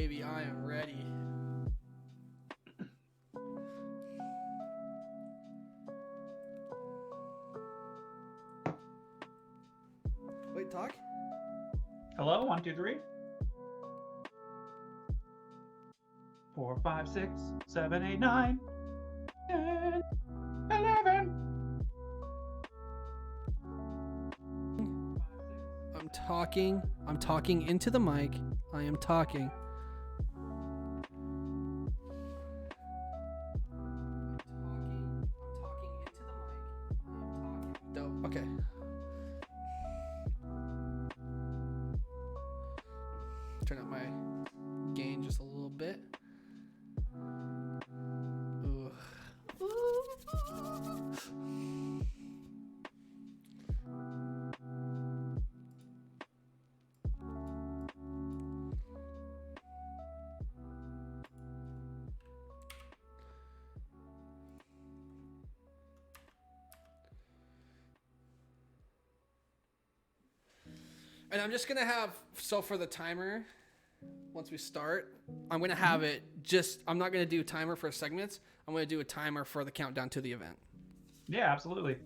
baby. I am ready. Wait, talk? Hello, 1, 2, 3. 4, 5, 6, 7, 8, 9, 10, 11. I'm talking into the mic. I am talking. Dope. Okay. Turn up my gain just a little bit. Ooh. And I'm just going to have, so for the timer, once we start, I'm going to have it just, I'm not going to do timer for segments. I'm going to do a timer for the countdown to the event. Yeah, absolutely.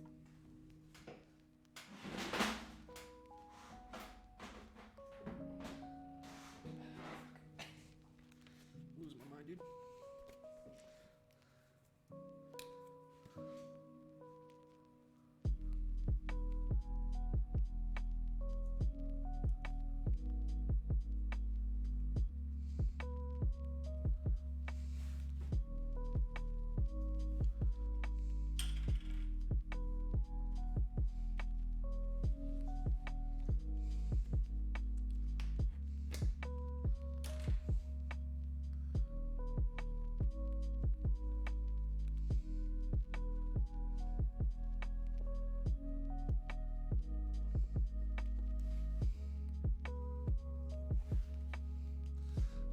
Lose my mind, dude.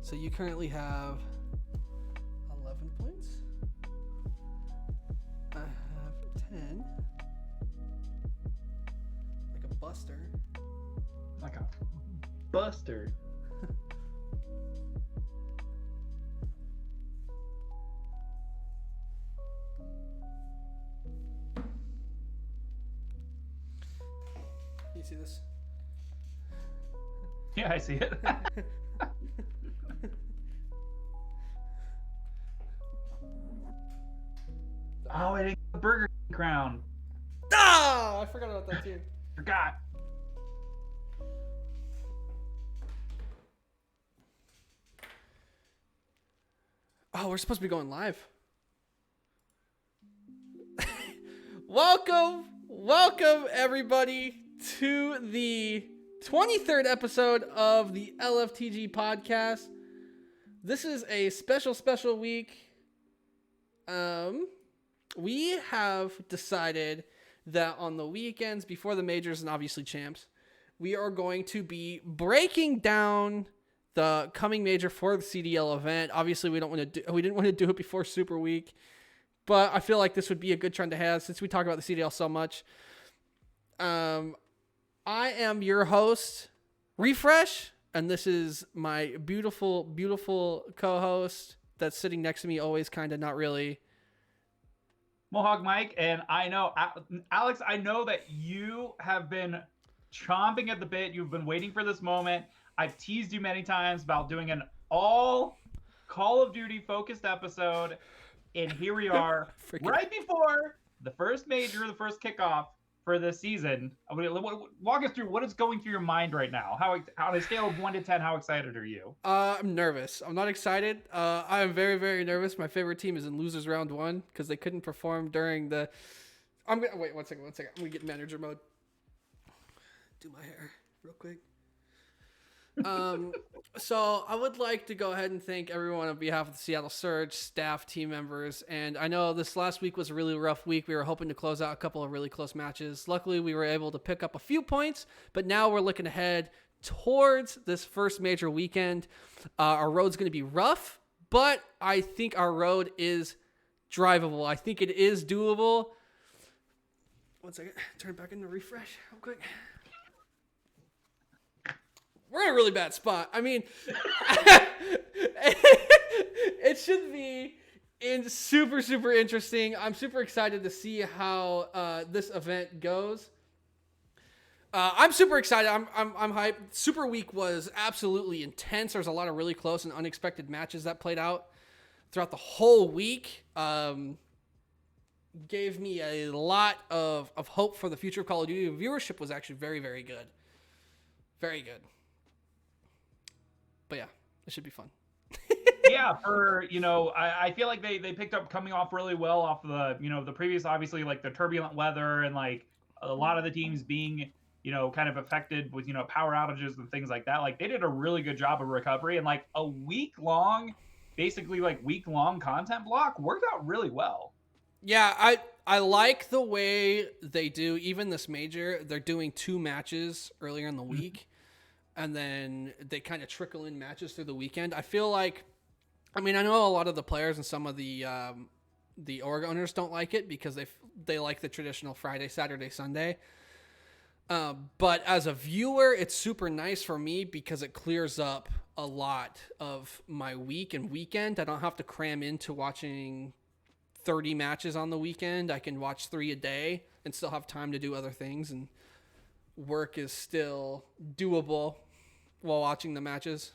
So you currently have 11 points. I have 10. Like a buster. Like a buster. You see this? Yeah, I see it. Oh, I didn't get the Burger King crown. Ah! I forgot about that too. Forgot. Oh, we're supposed to be going live. Welcome everybody to the 23rd episode of the LFTG Podcast. This is a special week. We have decided that on the weekends before the majors and obviously champs, we are going to be breaking down the coming major for the CDL event. Obviously, we didn't want to do it before Super Week, but I feel like this would be a good trend to have since we talk about the CDL so much. I am your host, Refresh, and this is my beautiful co-host that's sitting next to me, always kind of not really. Mohawkmike, and I know, Alex, I know that you have been chomping at the bit. You've been waiting for this moment. I've teased you many times about doing an all Call of Duty focused episode, and here we are, right before the first major, the first kickoff for this season. Walk us through what is going through your mind right now. How on a scale of 1 to 10, how excited are you? I'm nervous. I'm not excited. I am very nervous. My favorite team is in losers round 1 because they couldn't perform during the. Wait 1 second. I'm gonna get manager mode. Do my hair real quick. So I would like to go ahead and thank everyone on behalf of the Seattle Surge staff, team members, and I know this last week was a really rough week. We were hoping to close out a couple of really close matches. Luckily, we were able to pick up a few points, but now we're looking ahead towards this first major weekend. Our road's going to be rough, but I think our road is drivable. I think it is doable. 1 second. Turn back into refresh real quick. we're in a really bad spot. I mean, it should be super, super interesting. I'm super excited to see how this event goes. I'm super excited. I'm hyped. Super Week was absolutely intense. There's a lot of really close and unexpected matches that played out throughout the whole week. Gave me a lot of hope for the future of Call of Duty. The viewership was actually very, very good. Very good. But yeah, it should be fun. Yeah, I feel like they picked up coming off really well off the, the previous, obviously, like the turbulent weather and like a lot of the teams being, kind of affected with, power outages and things like that. Like they did a really good job of recovery, and like a week-long content block worked out really well. Yeah, I like the way they do, even this major, they're doing 2 matches earlier in the week, and then they kind of trickle in matches through the weekend. I feel like, I know a lot of the players and some of the org owners don't like it because they like the traditional Friday, Saturday, Sunday. But as a viewer, it's super nice for me because it clears up a lot of my week and weekend. I don't have to cram into watching 30 matches on the weekend. I can watch 3 a day and still have time to do other things, and work is still doable while watching the matches.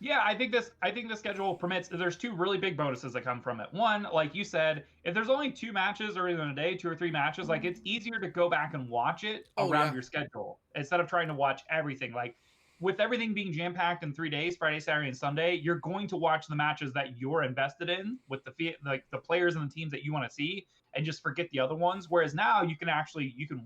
Yeah, I think the schedule permits. There's 2 really big bonuses that come from it. One, like you said, if there's only 2 matches or even a day, 2 or 3 matches, like it's easier to go back and watch it around your schedule instead of trying to watch everything. Like with everything being jam-packed in 3 days, Friday, Saturday, and Sunday, you're going to watch the matches that you're invested in with the players and the teams that you want to see, and just forget the other ones. Whereas now you can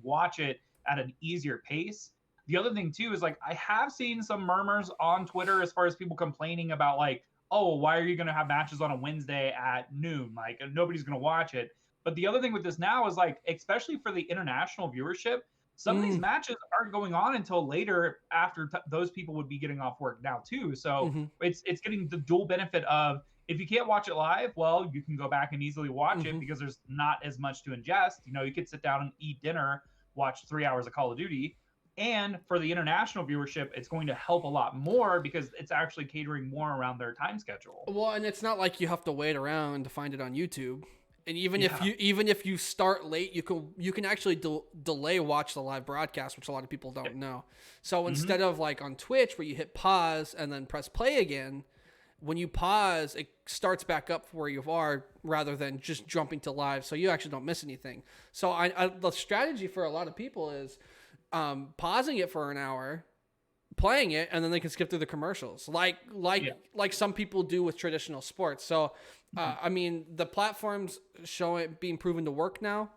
watch it at an easier pace. The other thing too is like I have seen some murmurs on Twitter as far as people complaining about like, oh, why are you going to have matches on a Wednesday at noon? Like nobody's going to watch it. But the other thing with this now is like, especially for the international viewership, some of these matches aren't going on until later after those people would be getting off work now too. So it's getting the dual benefit of, if you can't watch it live, well, you can go back and easily watch it because there's not as much to ingest. You could sit down and eat dinner, watch 3 hours of Call of Duty. And for the international viewership, it's going to help a lot more because it's actually catering more around their time schedule. Well, and it's not like you have to wait around to find it on YouTube. And even if you start late, you can actually delay watch the live broadcast, which a lot of people don't know. So instead of like on Twitch where you hit pause and then press play again, when you pause, it starts back up where you are rather than just jumping to live, so you actually don't miss anything. So the strategy for a lot of people is pausing it for an hour, playing it, and then they can skip through the commercials like some people do with traditional sports. So the platform's showing being proven to work now.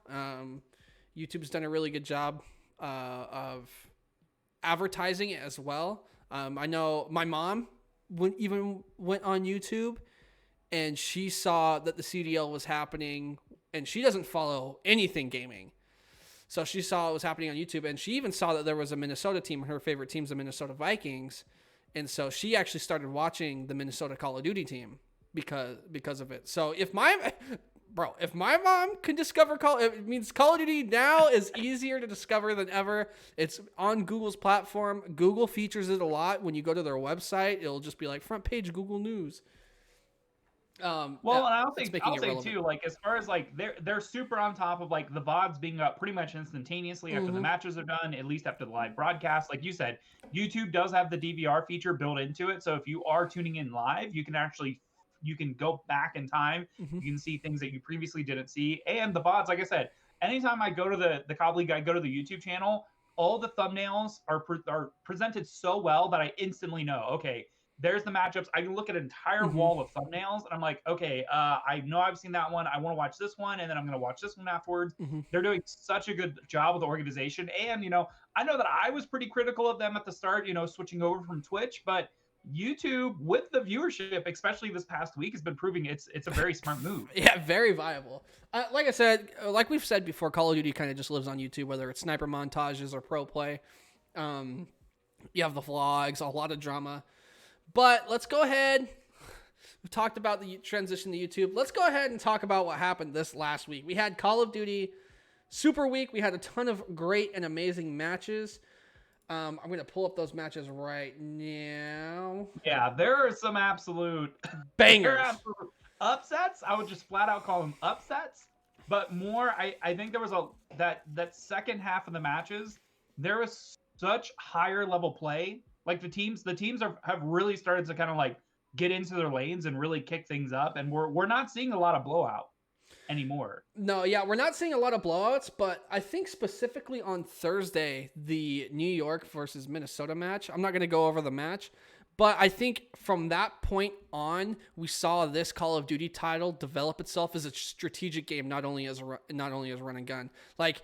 YouTube's done a really good job of advertising it as well. I know my mom went on YouTube and she saw that the CDL was happening, and she doesn't follow anything gaming. So she saw it was happening on YouTube, and she even saw that there was a Minnesota team. Her favorite team's the Minnesota Vikings. And so she actually started watching the Minnesota Call of Duty team because of it. So if my mom can discover it means Call of Duty now is easier to discover than ever. It's on Google's platform. Google features it a lot. When you go to their website, it'll just be like front page Google News. And I'll say too, like as far as like they're super on top of like the VODs being up pretty much instantaneously after the matches are done, at least after the live broadcast. Like you said, YouTube does have the DVR feature built into it, so if you are tuning in live, you can go back in time. You can see things that you previously didn't see. And the VODs, like I said, anytime I go to the COD League, I go to the YouTube channel, all the thumbnails are presented so well that I instantly know, okay, there's the matchups. I can look at an entire wall of thumbnails, and I'm like, okay, I know I've seen that one. I want to watch this one, and then I'm going to watch this one afterwards. They're doing such a good job with the organization. And, I know that I was pretty critical of them at the start, switching over from Twitch, but YouTube with the viewership, especially this past week, has been proving it's a very smart move. Yeah, very viable. Like I said, like we've said before, Call of Duty kind of just lives on YouTube, whether it's sniper montages or pro play. You have the vlogs, a lot of drama. But let's go ahead. We've talked about the transition to YouTube. Let's go ahead and talk about what happened this last week. We had Call of Duty Super Week. We had a ton of great and amazing matches. I'm going to pull up those matches right now. Yeah, there are some absolute bangers. Upsets. I would just flat out call them upsets. But more, I think there was that second half of the matches, there was such higher level play. Like the teams have really started to kind of like get into their lanes and really kick things up, and we're not seeing a lot of blowout anymore. No, yeah, we're not seeing a lot of blowouts, but I think specifically on Thursday, the New York versus Minnesota match, I'm not going to go over the match, but I think from that point on, we saw this Call of Duty title develop itself as a strategic game, not only as run and gun. Like,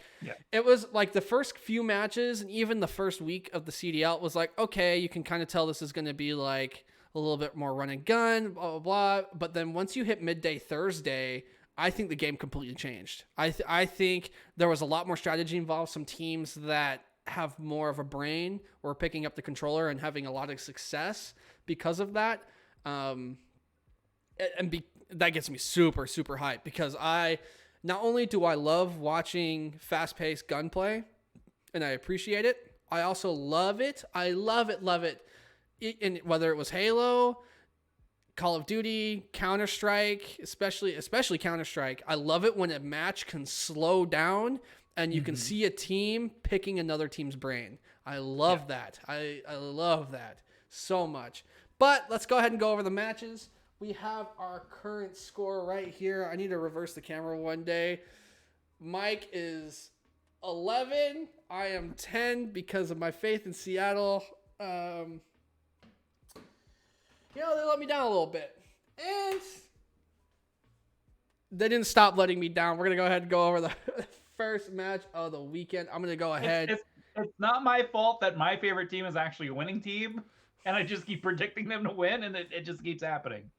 It was like the first few matches and even the first week of the CDL was like, okay, you can kind of tell this is going to be like a little bit more run and gun, blah, blah, blah. But then once you hit midday Thursday, I think the game completely changed. I think there was a lot more strategy involved. Some teams that have more of a brain were picking up the controller and having a lot of success because of that. That gets me super, super hyped because not only do I love watching fast-paced gunplay, and I appreciate it, I also love it. I love it. And whether it was Halo, Call of Duty, Counter-Strike, especially Counter-Strike, I love it when a match can slow down and you can see a team picking another team's brain. I love that. I love that so much. But let's go ahead and go over the matches. We have our current score right here. I need to reverse the camera one day. Mike is 11. I am 10 because of my faith in Seattle. They let me down a little bit. And they didn't stop letting me down. We're going to go ahead and go over the first match of the weekend. I'm going to go ahead. It's not my fault that my favorite team is actually a winning team, and I just keep predicting them to win, and it just keeps happening.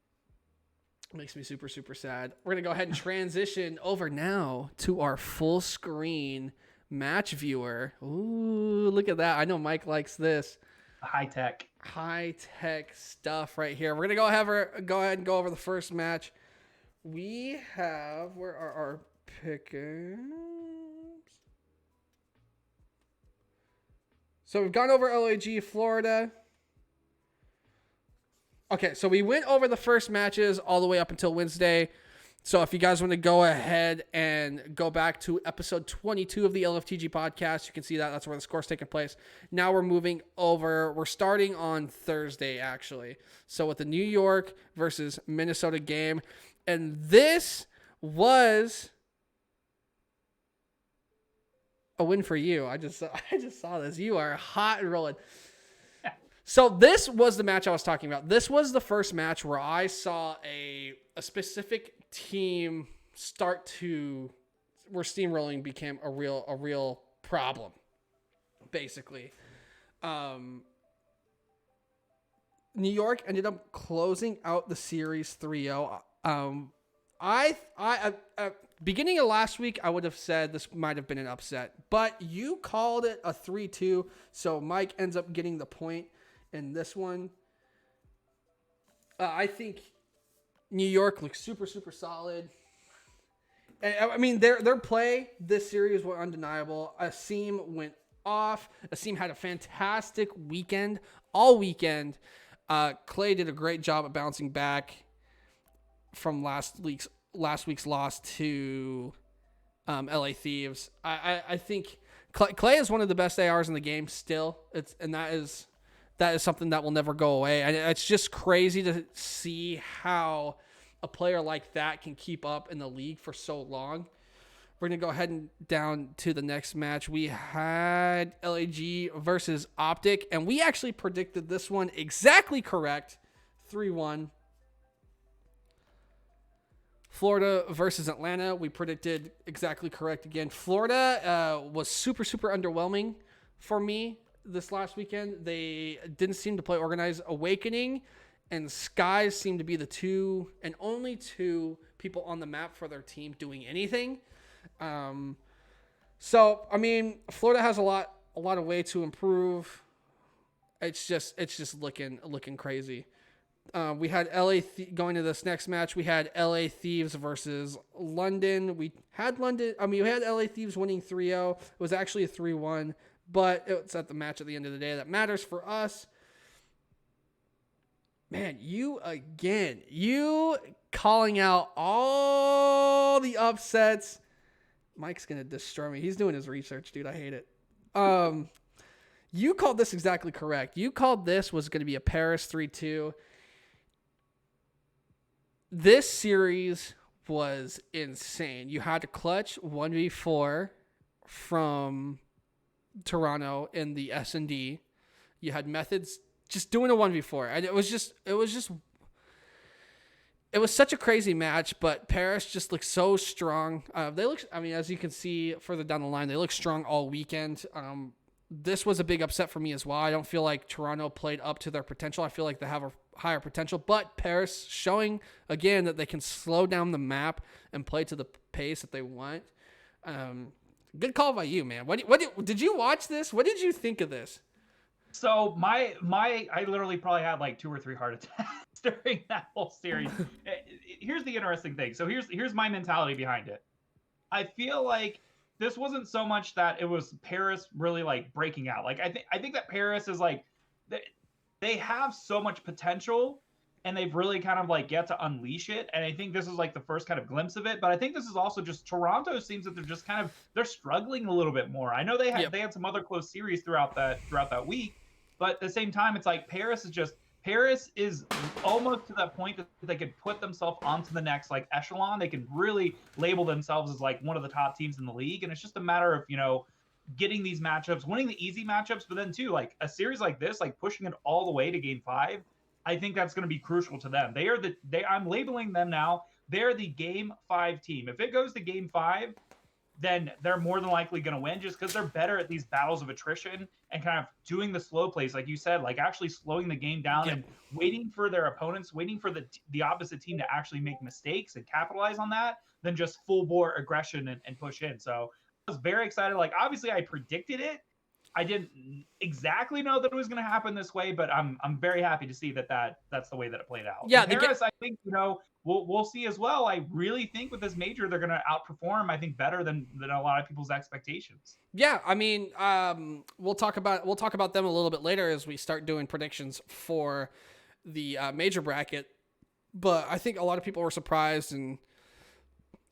It makes me super, super sad. We're going to go ahead and transition over now to our full screen match viewer. Ooh, look at that. I know Mike likes this. High tech stuff right here. We're gonna go ahead and go over the first match. We have, where are our pickings? So we've gone over LAG, Florida. Okay, so we went over the first matches all the way up until Wednesday. So if you guys want to go ahead and go back to episode 22 of the LFTG podcast, you can see that. That's where the score's taking place. Now we're moving over. We're starting on Thursday, actually. So with the New York versus Minnesota game. And this was a win for you. I just saw this. You are hot and rolling. So this was the match I was talking about. This was the first match where I saw a specific team start to where steamrolling became a real problem, basically. New York ended up closing out the series 3-0. Beginning of last week, I would have said this might have been an upset, but you called it a 3-2, so Mike ends up getting the point in this one. I think New York looks super, super solid. And, I mean, their play this series were undeniable. Asim went off. Asim had a fantastic weekend, all weekend. Clay did a great job at bouncing back from last week's loss to LA Thieves. I think Clay is one of the best ARs in the game still. That is something that will never go away. And it's just crazy to see how a player like that can keep up in the league for so long. We're going to go ahead and down to the next match. We had LAG versus Optic, and we actually predicted this one exactly correct, 3-1. Florida versus Atlanta, we predicted exactly correct again. Florida was super, super underwhelming for me this last weekend. They didn't seem to play organized. Awakening and Skies seem to be the two and only two people on the map for their team doing anything. So I mean, Florida has a lot of way to improve. It's just looking crazy. We had going to this next match. We had LA Thieves versus London. We had LA Thieves winning 3-0. It was actually a 3-1. but it's at the match at the end of the day that matters for us. Man, you calling out all the upsets. Mike's going to destroy me. He's doing his research, dude. I hate it. You called this exactly correct. You called this was going to be a Paris 3-2. This series was insane. You had to clutch 1v4 from Toronto in the S&D. You had methods just doing a 1v4. And it was such a crazy match, but Paris just looked so strong. As you can see further down the line, they look strong all weekend. This was a big upset for me as well. I don't feel like Toronto played up to their potential. I feel like they have a higher potential, but Paris showing again that they can slow down the map and play to the pace that they want. Good call by you, man. What did you watch this? What did you think of this? So I literally probably had like 2 or 3 heart attacks during that whole series. Here's the interesting thing. So here's my mentality behind it. I feel like this wasn't so much that it was Paris really like breaking out. Like I think that Paris is like they have so much potential and they've really kind of like get to unleash it. And I think this is like the first kind of glimpse of it. But I think this is also just Toronto seems that they're just they're struggling a little bit more. I know they had some other close series throughout that week, but at the same time, it's like Paris is almost to that point that they could put themselves onto the next like echelon. They can really label themselves as like one of the top teams in the league. And it's just a matter of, getting these matchups, winning the easy matchups, but then too, like a series like this, like pushing it all the way to game 5. I think that's going to be crucial to them. I'm labeling them now. They're the game 5 team. If it goes to game 5, then they're more than likely going to win just because they're better at these battles of attrition and kind of doing the slow plays, like you said, like actually slowing the game down and waiting for their opponents, waiting for the opposite team to actually make mistakes and capitalize on that, than just full bore aggression and push in. So I was very excited. Like, obviously I predicted it. I didn't exactly know that it was going to happen this way, but I'm very happy to see that's the way that it played out. Yeah, Paris, I think we'll see as well. I really think with this major they're going to outperform. I think better than a lot of people's expectations. Yeah, I mean, we'll talk about them a little bit later as we start doing predictions for the major bracket. But I think a lot of people were surprised and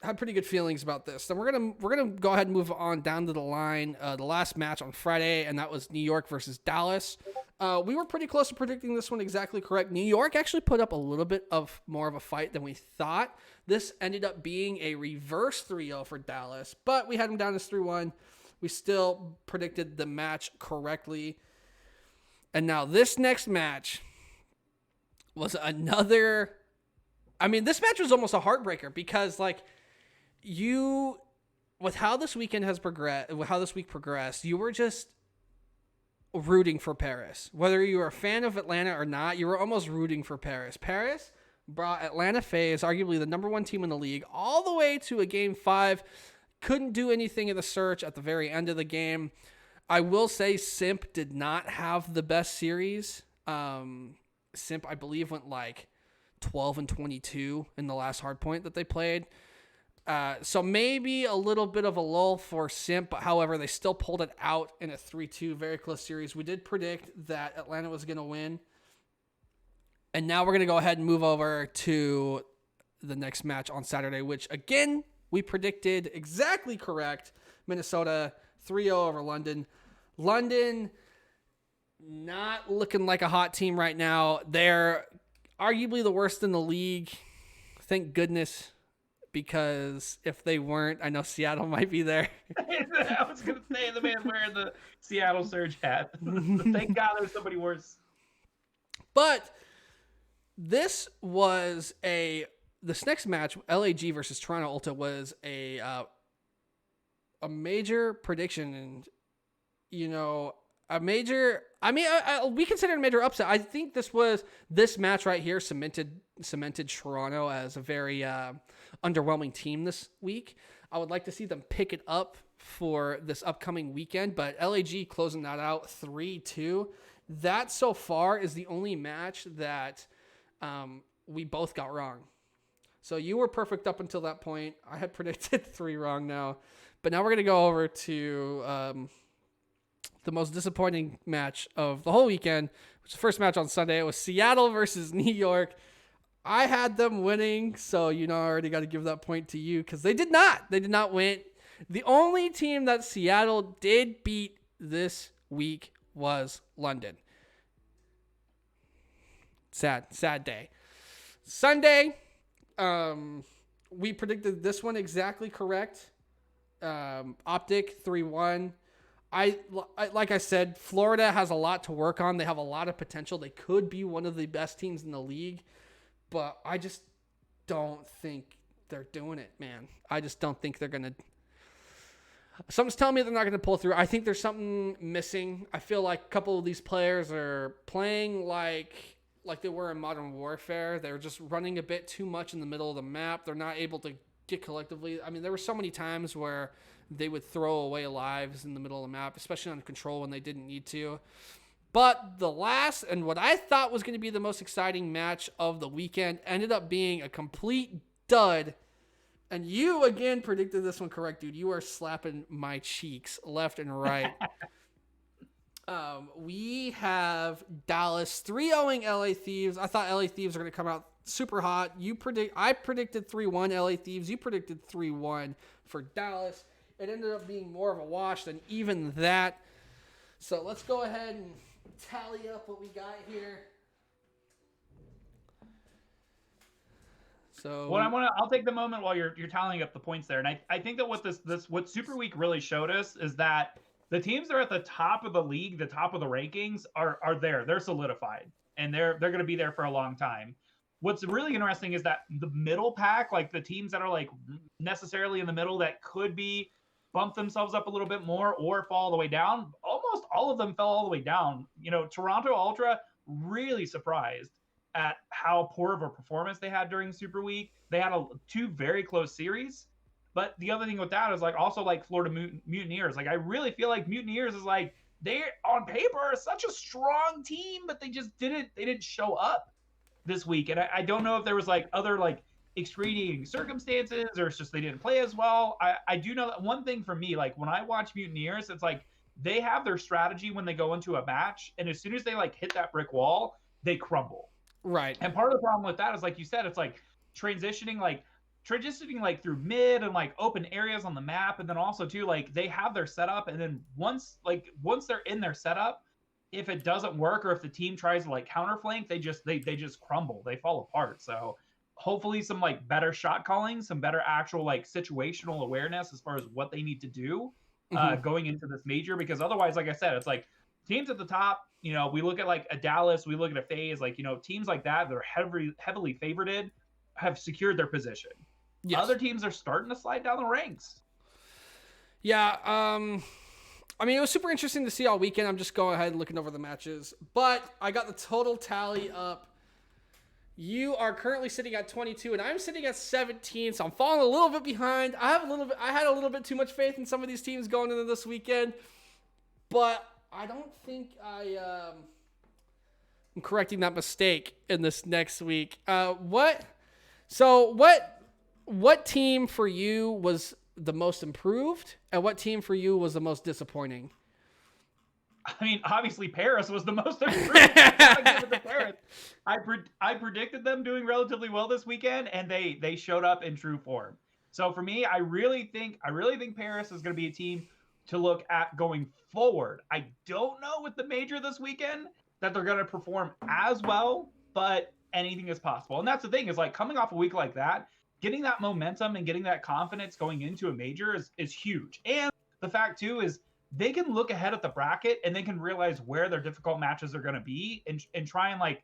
had pretty good feelings about this. Then we're gonna go ahead and move on down to the line. The last match on Friday, and that was New York versus Dallas. We were pretty close to predicting this one exactly correct. New York actually put up a little bit of more of a fight than we thought. This ended up being a reverse 3-0 for Dallas, but we had them down as 3-1. We still predicted the match correctly. And now this next match was another... I mean, this match was almost a heartbreaker because, like, with how this weekend has progressed, how this week progressed, you were just rooting for Paris. Whether you were a fan of Atlanta or not, you were almost rooting for Paris. Paris brought Atlanta FaZe, arguably the number 1 team in the league, all the way to a game 5. Couldn't do anything in the search at the very end of the game. I will say Simp did not have the best series. Simp, I believe, went like 12-22 in the last hardpoint that they played. So maybe a little bit of a lull for Simp, but however, they still pulled it out in a 3-2, very close series. We did predict that Atlanta was going to win. And now we're going to go ahead and move over to the next match on Saturday, which again, we predicted exactly correct. Minnesota 3-0 over London. London not looking like a hot team right now. They're arguably the worst in the league. Thank goodness. Because if they weren't, I know Seattle might be there. I was going to say the man wearing the Seattle Surge hat. Thank God there's somebody worse. But this next match, LAG versus Toronto Ulta, was a major prediction, and we consider it a major upset. I think this match right here cemented Toronto as a very underwhelming team this week. I would like to see them pick it up for this upcoming weekend, but LAG closing that out 3-2. That so far is the only match that we both got wrong. So you were perfect up until that point. I had predicted 3 wrong now, but now we're going to go over to the most disappointing match of the whole weekend, which was the first match on Sunday. It was Seattle versus New York. I had them winning, so I already got to give that point to you because they did not. They did not win. The only team that Seattle did beat this week was London. Sad day. Sunday, we predicted this one exactly correct. Optic 3-1. I like I said, Florida has a lot to work on. They have a lot of potential. They could be one of the best teams in the league, but I just don't think they're doing it, man. I just don't think they're going to. Something's telling me they're not going to pull through. I think there's something missing. I feel like a couple of these players are playing like they were in Modern Warfare. They're just running a bit too much in the middle of the map. They're not able to get collectively. I mean, there were so many times where they would throw away lives in the middle of the map, especially on control when they didn't need to. But the last, and what I thought was going to be the most exciting match of the weekend, ended up being a complete dud. And you, again, predicted this one correct, dude. You are slapping my cheeks left and right. We have Dallas 3-0ing LA Thieves. I thought LA Thieves were going to come out super hot. I predicted 3-1 LA Thieves. You predicted 3-1 for Dallas. It ended up being more of a wash than even that. So let's go ahead and tally up what we got here. So I'll take the moment while you're tallying up the points there. And I think that what Super Week really showed us is that the teams that are at the top of the league, the top of the rankings are there. They're solidified and they're going to be there for a long time. What's really interesting is that the middle pack, like the teams that are like necessarily in the middle that could be bump themselves up a little bit more or fall all the way down, almost all of them fell all the way down. Toronto Ultra really surprised at how poor of a performance they had during Super Week. They had two very close series. But the other thing with that is also Florida Mutineers. I really feel like Mutineers is they on paper are such a strong team, but they just didn't show up this week. And I don't know if there was other extenuating circumstances or it's just they didn't play as well. I do know that one thing for me, when I watch Mutineers, it's they have their strategy when they go into a match, and as soon as they hit that brick wall, they crumble. Right. And part of the problem with that is, like you said, it's transitioning through mid and open areas on the map, and then also too they have their setup, and then once they're in their setup, if it doesn't work or if the team tries to counterflank, they just crumble, they fall apart. So hopefully some better shot calling, some better actual situational awareness as far as what they need to do going into this major, because otherwise, like I said, it's teams at the top, we look at a Dallas, we look at a FaZe, teams like that are heavily favorited, have secured their position. Yes. Other teams are starting to slide down the ranks. Yeah, I mean, it was super interesting to see all weekend. I'm just going ahead and looking over the matches. But I got the total tally up. You are currently sitting at 22, and I'm sitting at 17, so I'm falling a little bit behind. I had a little bit too much faith in some of these teams going into this weekend, but I don't think I'm correcting that mistake in this next week. What team for you was the most improved, and what team for you was the most disappointing? I mean, obviously Paris was the most improved. I give it to Paris. I predicted them doing relatively well this weekend, and they showed up in true form. So for me, I really think Paris is going to be a team to look at going forward. I don't know with the major this weekend that they're going to perform as well, but anything is possible. And that's the thing, is coming off a week like that, getting that momentum and getting that confidence going into a major is huge. And the fact too is they can look ahead at the bracket and they can realize where their difficult matches are going to be and try and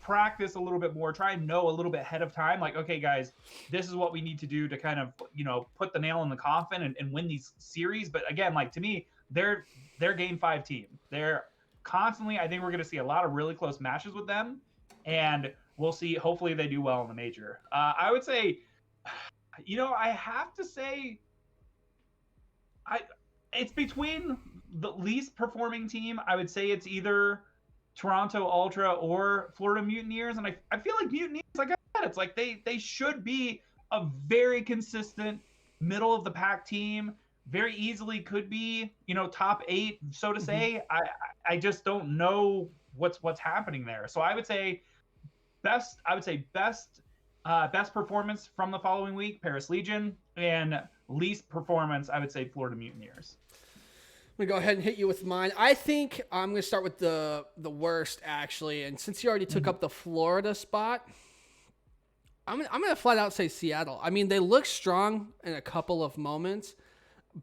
practice a little bit more, try and know a little bit ahead of time. Okay, guys, this is what we need to do to kind of, put the nail in the coffin and win these series. But again, to me, they're game 5 team. They're constantly, I think we're going to see a lot of really close matches with them, and we'll see. Hopefully they do well in the major. I would say, I have to say, it's between the least performing team. I would say it's either Toronto Ultra or Florida Mutineers. And I feel like Mutineers, like I said, it's they should be a very consistent middle of the pack team very easily could be, top 8, so to say. I just don't know what's happening there. So I would say best performance from the following week, Paris Legion, and least performance, I would say Florida Mutineers. I'm going to go ahead and hit you with mine. I think I'm going to start with the worst, actually. And since you already took up the Florida spot, I'm going to flat out say Seattle. I mean, they look strong in a couple of moments,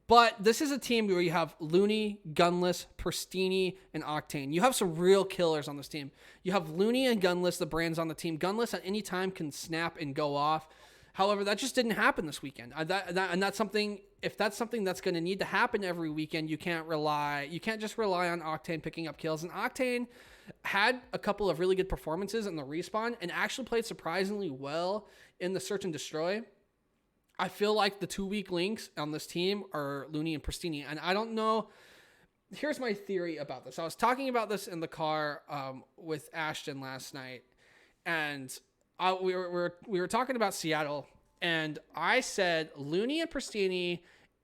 but this is a team where you have Looney, Gunless, Pristini, and Octane. You have some real killers on this team. You have Looney and Gunless, the brands on the team. Gunless at any time can snap and go off. However, that just didn't happen this weekend. And that's something. If that's something that's going to need to happen every weekend, you can't just rely on Octane picking up kills. And Octane had a couple of really good performances in the respawn and actually played surprisingly well in the search and destroy. I feel like the 2 weak links on this team are Looney and Pristini. And I don't know. Here's my theory about this. I was talking about this in the car with Ashton last night, and we were talking about Seattle, and I said Looney and Pristini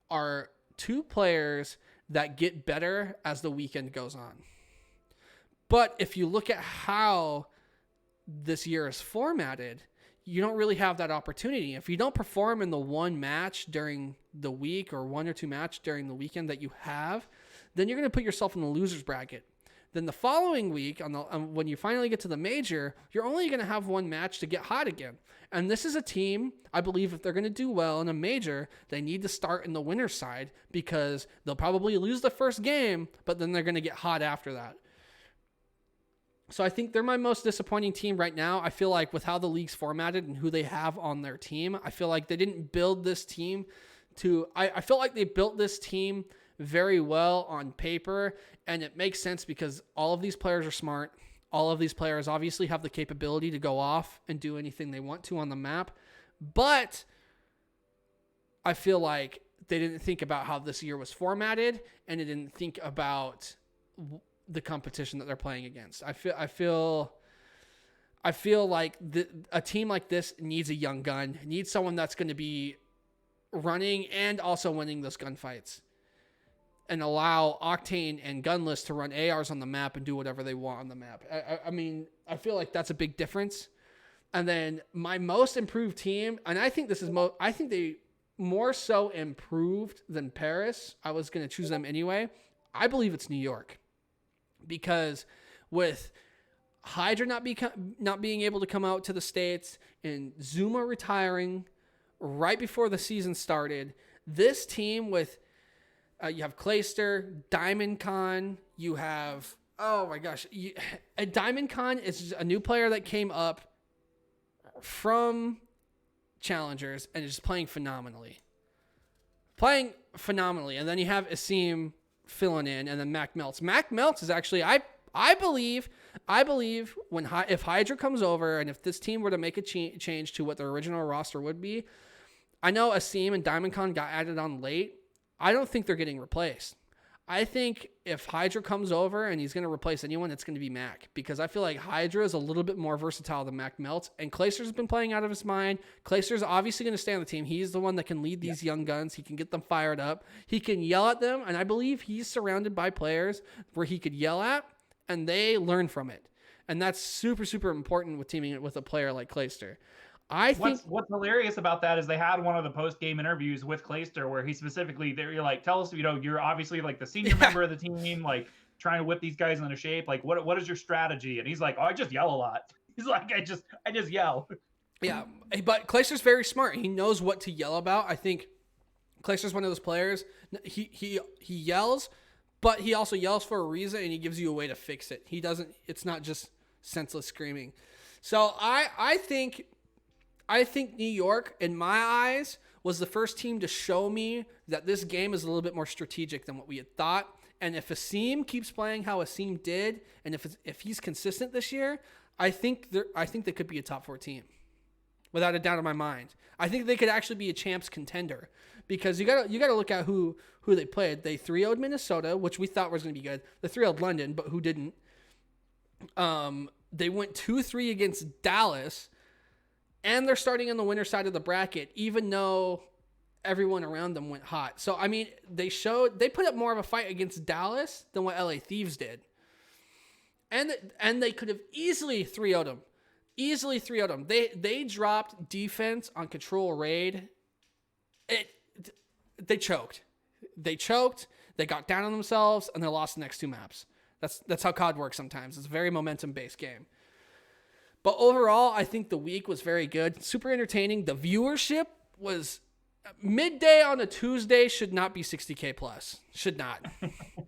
are 2 players that get better as the weekend goes on. But if you look at how this year is formatted, you don't really have that opportunity. If you don't perform in the one match during the week or 1 or 2 match during the weekend that you have, then you're going to put yourself in the loser's bracket. Then the following week, when you finally get to the major, you're only going to have 1 match to get hot again. And this is a team, I believe, if they're going to do well in a major, they need to start in the winner's side because they'll probably lose the first game, but then they're going to get hot after that. So I think they're my most disappointing team right now. I feel like with how the league's formatted and who they have on their team, I feel like they didn't build this team to... I feel like they built this team very well on paper, and it makes sense because all of these players are smart. All of these players obviously have the capability to go off and do anything they want to on the map, but I feel like they didn't think about how this year was formatted, and they didn't think about the competition that they're playing against. I feel like a team like this needs a young gun, needs someone that's going to be running and also winning those gunfights, and allow Octane and Gunless to run ARs on the map and do whatever they want on the map. I mean, I feel like that's a big difference. And then my most improved team, and I think I think they more so improved than Paris. I was going to choose them anyway. I believe it's New York. Because with Hydra not being able to come out to the States and Zuma retiring right before the season started, this team with you have Clayster, Diamond Con, you have Diamond Con is a new player that came up from Challengers and is just playing phenomenally. And then you have Asim filling in, and then Mac Melts. Mac Melts is actually, I believe if Hydra comes over and if this team were to make a change to what their original roster would be, I know Asim and Diamond Con got added on late. I don't think they're getting replaced. I think if Hydra comes over and he's going to replace anyone, it's going to be Mac, because I feel like Hydra is a little bit more versatile than Mac Melts, and Clayster's been playing out of his mind. Clayster's obviously going to stay on the team. He's the one that can lead these young guns. He can get them fired up. He can yell at them, and I believe he's surrounded by players where he could yell at, and they learn from it. And that's super, super important with teaming with a player like Clayster. What's hilarious about that is they had one of the post-game interviews with Clayster where he specifically, you're like, tell us, you're obviously like the senior member of the team, like trying to whip these guys into shape. Like, what is your strategy? And he's like, oh, I just yell a lot. He's like, I just yell. Yeah, but Clayster's very smart. He knows what to yell about. I think Clayster's one of those players. He yells, but he also yells for a reason, and he gives you a way to fix it. It's not just senseless screaming. So I think New York, in my eyes, was the first team to show me that this game is a little bit more strategic than what we had thought. And if Asim keeps playing how Asim did, and if he's consistent this year, I think they could be a top 4 team, without a doubt in my mind. I think they could actually be a champs contender, because you gotta look at who they played. They 3-0'd Minnesota, which we thought was going to be good. They 3-0'd London, but who didn't? They went 2-3 against Dallas. And they're starting on the winner side of the bracket, even though everyone around them went hot. So, I mean, they put up more of a fight against Dallas than what LA Thieves did. And they could have easily 3-0'd them. Easily 3-0'd them. They dropped defense on control raid. They choked. They got down on themselves, and they lost the next 2 maps. That's how COD works sometimes. It's a very momentum-based game. But overall, I think the week was very good. Super entertaining. The viewership was midday on a Tuesday should not be 60K plus. Should not.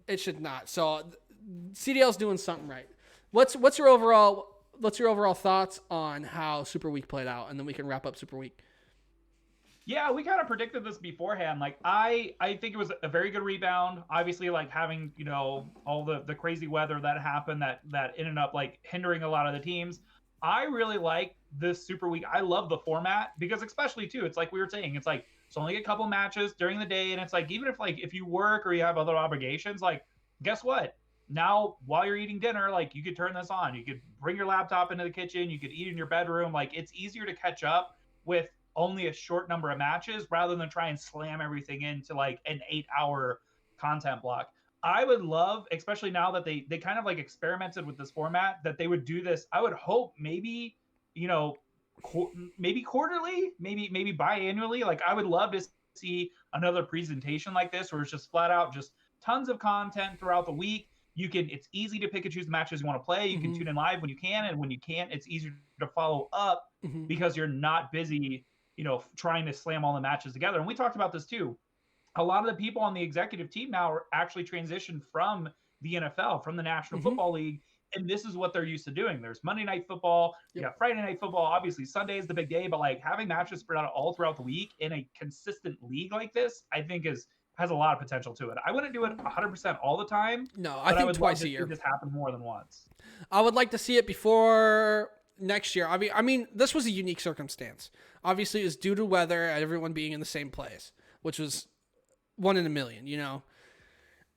It should not. So CDL's doing something right. What's your overall thoughts on how Super Week played out, and then we can wrap up Super Week. Yeah, we kind of predicted this beforehand. Like I think it was a very good rebound. Obviously, like having, you know, all the crazy weather that happened that ended up like hindering a lot of the teams. I really like this Super Week. I love the format because especially too, it's like we were saying, it's like it's only a couple matches during the day, and it's like even if you work or you have other obligations, like guess what? Now while you're eating dinner, like you could turn this on. You could bring your laptop into the kitchen. You could eat in your bedroom. Like it's easier to catch up with only a short number of matches rather than try and slam everything into like an 8-hour content block. I would love, especially now that they kind of like experimented with this format, that they would do this. I would hope maybe, you know, maybe quarterly, maybe biannually. Like I would love to see another presentation like this where it's just flat out just tons of content throughout the week. It's easy to pick and choose the matches you want to play. You can tune in live when you can, and when you can't, it's easier to follow up because you're not busy, you know, trying to slam all the matches together. And we talked about this too. A lot of the people on the executive team now are actually transitioned from the NFL, from the National Football League. And this is what they're used to doing. There's Monday Night Football, you got Friday Night Football. Obviously, Sunday is the big day, but like having matches spread out all throughout the week in a consistent league like this, I think has a lot of potential to it. I wouldn't do it 100% all the time. No, I think twice a year. This happen more than once. I would like to see it before next year. I mean, this was a unique circumstance. Obviously, it was due to weather and everyone being in the same place, which was 1 in a million. You know,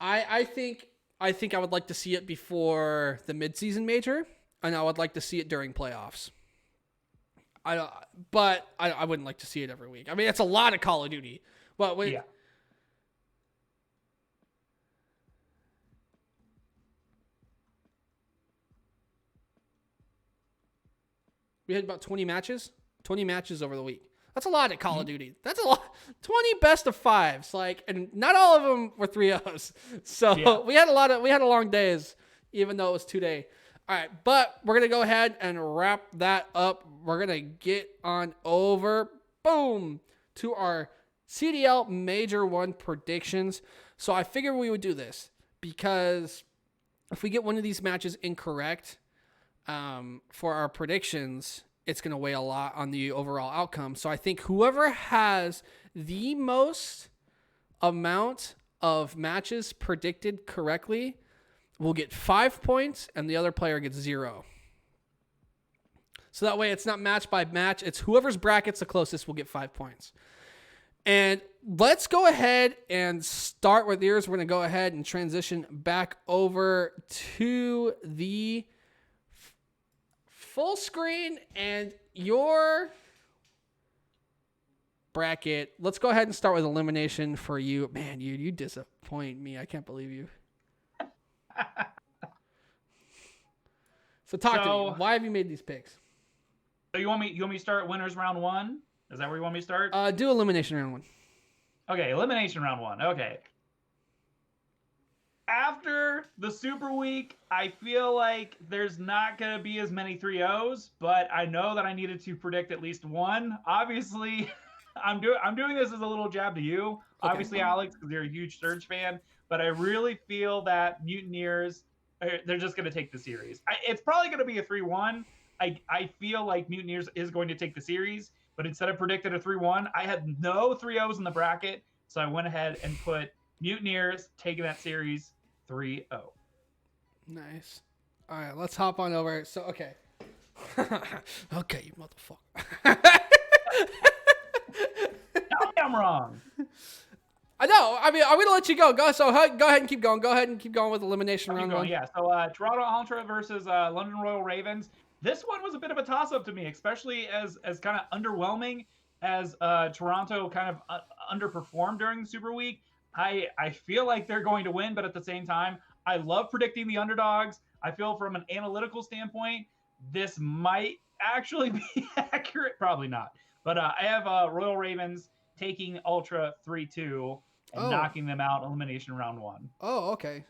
I think I would like to see it before the midseason major, and I would like to see it during playoffs. But I wouldn't like to see it every week. I mean, it's a lot of Call of Duty. But yeah. We had about 20 matches over the week. That's a lot at Call of Duty. That's a lot. 20 best of 5s, like, and not all of them were 3-0s. So we had long days, even though it was 2-day. All right, but we're gonna go ahead and wrap that up. We're gonna get on over, boom, to our Cdl Major One Predictions. So I figured we would do this because if we get one of these matches incorrect, for our predictions, it's going to weigh a lot on the overall outcome. So I think whoever has the most amount of matches predicted correctly will get 5 points, and the other player gets 0. So that way it's not match by match. It's whoever's bracket's the closest will get 5 points. And let's go ahead and start with yours. We're going to go ahead and transition back over to the full screen and your bracket. Let's go ahead and start with elimination for you. Man, you disappoint me. I can't believe you. So talk to me. Why have you made these picks? So you want me to start winners round 1? Is that where you want me to start? Do elimination round 1. Okay, elimination round 1. Okay. After the Super Week, I feel like there's not going to be as many 3-0s, but I know that I needed to predict at least one. Obviously, I'm doing this as a little jab to you. Okay. Obviously, Alex, because you're a huge Surge fan, but I really feel that Mutineers, they're just going to take the series. It's probably going to be a 3-1. I feel like Mutineers is going to take the series, but instead of predicted a 3-1, I had no 3-0s in the bracket, so I went ahead and put Mutineers taking that series 3-0. Nice. All right, let's hop on over. So, okay. Okay, you motherfucker. Tell me I'm wrong. I know. I mean, I'm going to let you go. Go ahead and keep going. Go ahead and keep going with elimination round 1. Yeah, so Toronto Ultra versus London Royal Ravens. This one was a bit of a toss-up to me, especially as kind of underwhelming as Toronto kind of underperformed during the Super Week, I feel like they're going to win, but at the same time, I love predicting the underdogs. I feel from an analytical standpoint, this might actually be accurate. Probably not. But I have Royal Ravens taking Ultra 3-2 and knocking them out elimination round 1. Oh, okay.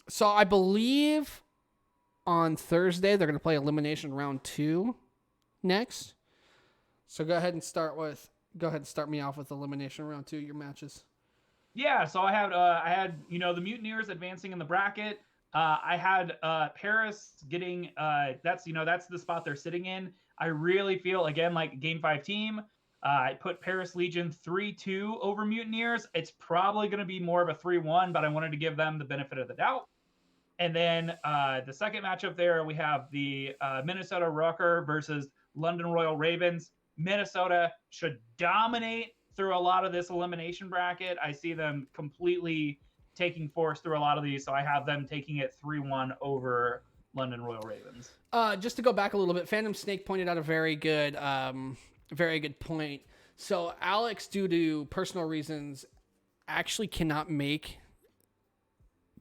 So I believe on Thursday they're going to play elimination round 2 next. So go ahead and start me off with elimination round 2, your matches. Yeah, so I had the Mutineers advancing in the bracket. I had Paris getting that's the spot they're sitting in. I really feel again like Game 5 team. I put Paris Legion 3-2 over Mutineers. It's probably going to be more of a 3-1, but I wanted to give them the benefit of the doubt. And then the second matchup there, we have the Minnesota Rooker versus London Royal Ravens. Minnesota should dominate through a lot of this elimination bracket. I see them completely taking force through a lot of these, so I have them taking it 3-1 over London Royal Ravens. Just to go back a little bit, Phantom Snake pointed out a very good point. So Alex, due to personal reasons, actually cannot make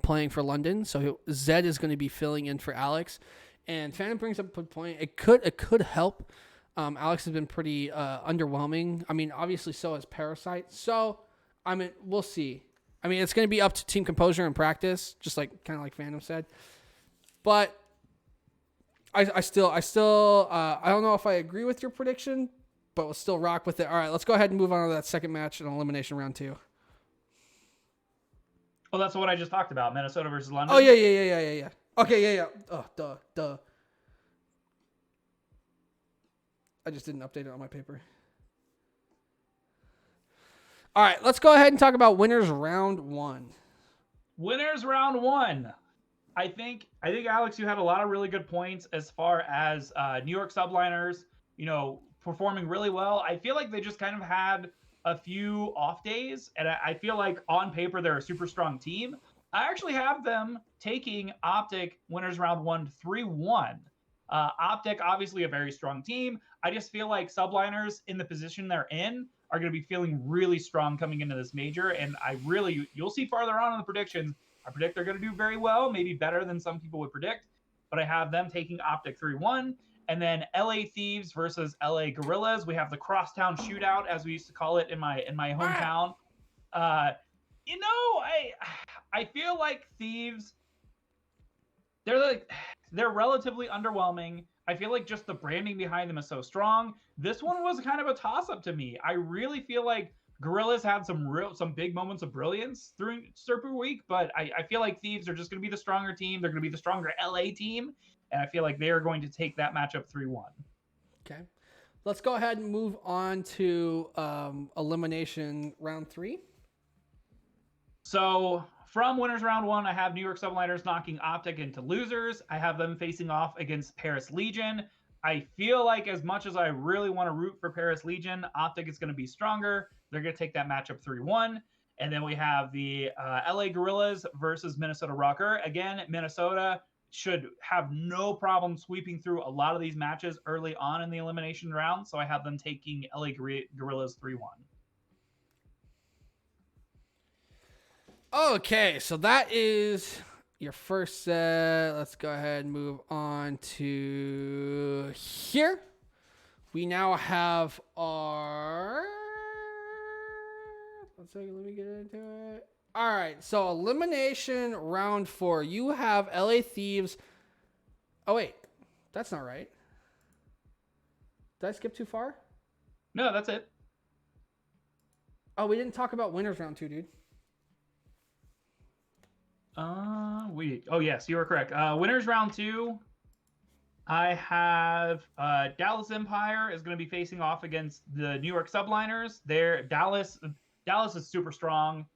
playing for London, so Zed is going to be filling in for Alex. And Phantom brings up a good point. It could help. Alex has been pretty underwhelming. I mean, obviously so has Parasite. So, I mean, we'll see. I mean, it's going to be up to team composure and practice, just like kind of like Phantom said. But I still I don't know if I agree with your prediction, but we'll still rock with it. All right, let's go ahead and move on to that second match in elimination round 2. Oh, that's what I just talked about. Minnesota versus London. Oh yeah. Okay, yeah. Oh, duh. I just didn't update it on my paper. All right, let's go ahead and talk about winners round 1. Winners round 1. I think Alex, you had a lot of really good points as far as New York Subliners, performing really well. I feel like they just kind of had a few off days, and I feel like on paper they're a super strong team. I actually have them taking Optic winners round 1 3-1. Optic, obviously a very strong team. I just feel like Subliners in the position they're in are going to be feeling really strong coming into this major. And you'll see farther on in the predictions, I predict they're going to do very well, maybe better than some people would predict. But I have them taking Optic 3-1. And then LA Thieves versus LA Gorillas. We have the crosstown shootout, as we used to call it in my hometown. I feel like Thieves, they're relatively underwhelming. I feel like just the branding behind them is so strong. This one was kind of a toss-up to me. I really feel like Gorillas had some big moments of brilliance through Super Week, but I feel like Thieves are just going to be the stronger team. They're going to be the stronger LA team, and I feel like they are going to take that matchup 3-1. Okay. Let's go ahead and move on to elimination round 3. So from winners round 1, I have New York Subliners knocking Optic into losers. I have them facing off against Paris Legion. I feel like as much as I really want to root for Paris Legion, Optic is going to be stronger. They're going to take that matchup 3-1. And then we have the LA Gorillas versus Minnesota Rooker. Again, Minnesota should have no problem sweeping through a lot of these matches early on in the elimination round. So I have them taking LA Gorillas 3-1. Okay, so that is your first set. Let's go ahead and move on to here. We now have our... One second, let me get into it. All right, so elimination round 4. You have LA Thieves. Oh, wait. That's not right. Did I skip too far? No, that's it. Oh, we didn't talk about winners round 2, dude. Yes, you are correct. Winners round 2, I have Dallas Empire is going to be facing off against the New York Subliners. Dallas is super strong.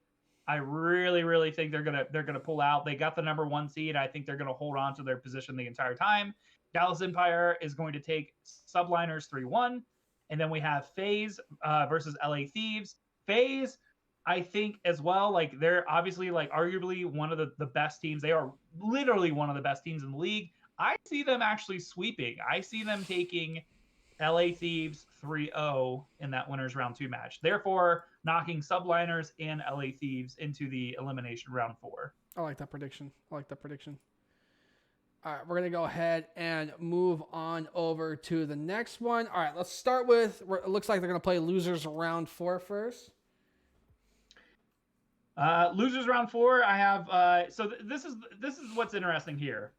I really, really think they're gonna pull out. They got the number 1 seed. I think they're gonna hold on to their position the entire time. Dallas Empire is going to take Subliners 3-1, and then we have FaZe versus LA Thieves. FaZe, I think as well, like they're obviously like arguably one of the best teams. They are literally one of the best teams in the league. I see them actually sweeping. I see them taking LA Thieves 3-0 in that winners round 2 match, therefore knocking Subliners and LA Thieves into the elimination round 4. I like that prediction. All right, we're going to go ahead and move on over to the next one. All right, let's start with, it looks like they're going to play losers round 4 first. Losers round 4, I have, this is what's interesting here.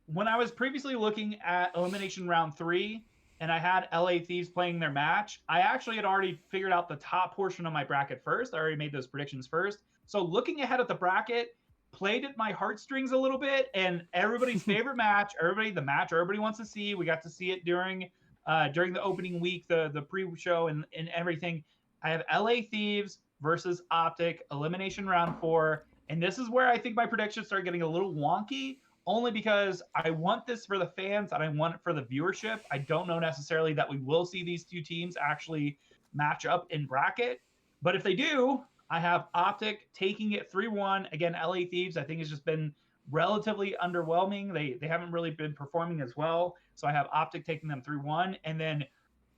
When I was previously looking at elimination round 3 and I had LA Thieves playing their match, I actually had already figured out the top portion of my bracket first. I already made those predictions first. So looking ahead at the bracket, played at my heartstrings a little bit, and everybody's favorite match, the match everybody wants to see. We got to see it during the opening week, the pre-show and everything. I have LA Thieves versus Optic, elimination round 4. And this is where I think my predictions start getting a little wonky, only because I want this for the fans and I want it for the viewership. I don't know necessarily that we will see these two teams actually match up in bracket. But if they do, I have Optic taking it 3-1. Again, LA Thieves, I think, has just been relatively underwhelming. They haven't really been performing as well. So I have Optic taking them 3-1. And then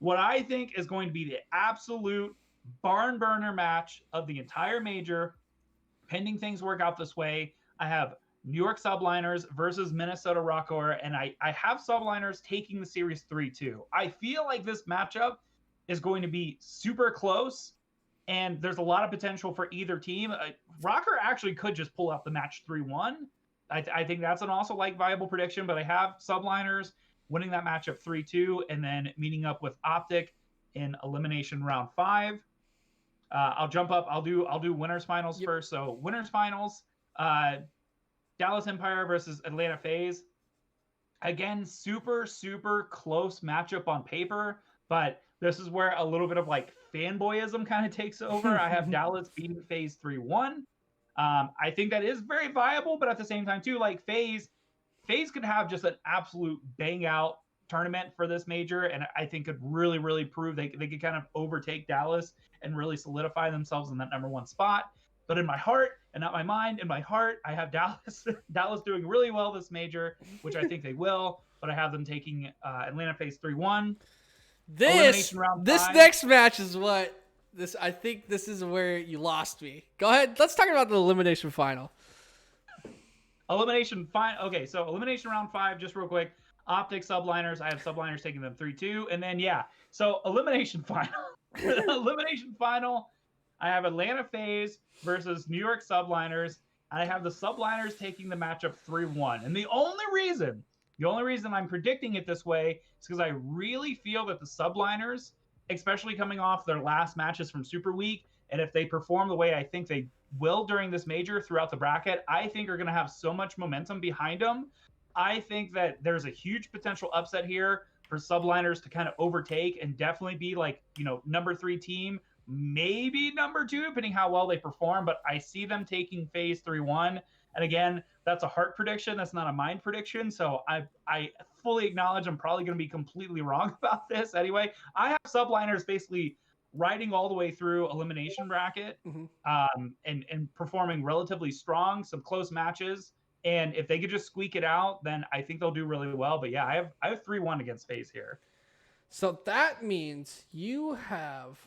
what I think is going to be the absolute barn burner match of the entire major, pending things work out this way, I have New York Subliners versus Minnesota Rooker, and I have Subliners taking the series 3-2. I feel like this matchup is going to be super close, and there's a lot of potential for either team. Rooker actually could just pull out the match 3-1. I think that's an also viable prediction, but I have Subliners winning that matchup 3-2 and then meeting up with Optic in elimination round 5. I'll jump up. I'll do winners finals first. So winners finals, Dallas Empire versus Atlanta FaZe. Again, super, super close matchup on paper, but this is where a little bit of fanboyism kind of takes over. I have Dallas beating FaZe 3-1. I think that is very viable, but at the same time too, FaZe could have just an absolute bang out tournament for this major, and I think could really, really prove they could kind of overtake Dallas and really solidify themselves in that number 1 spot. But in my heart, and not my mind, in my heart, I have Dallas doing really well this major, which I think they will, but I have them taking Atlanta FaZe 3-1. This next match is I think this is where you lost me. Go ahead. Let's talk about the elimination final. Okay, so elimination round 5, just real quick. Optic Subliners, I have Subliners taking them 3-2. And then, so elimination final. Elimination final, I have Atlanta FaZe versus New York Subliners. And I have the Subliners taking the matchup 3-1. And the only reason I'm predicting it this way is because I really feel that the Subliners, especially coming off their last matches from Super Week, and if they perform the way I think they will during this major throughout the bracket, I think are going to have so much momentum behind them. I think that there's a huge potential upset here for Subliners to kind of overtake and definitely be number 3 team, maybe number 2, depending how well they perform. But I see them taking FaZe 3-1. And again, that's a heart prediction. That's not a mind prediction. So I fully acknowledge I'm probably going to be completely wrong about this. Anyway, I have Subliners basically riding all the way through elimination bracket, and performing relatively strong, some close matches. And if they could just squeak it out, then I think they'll do really well. But yeah, I have 3-1 against FaZe here. So that means you have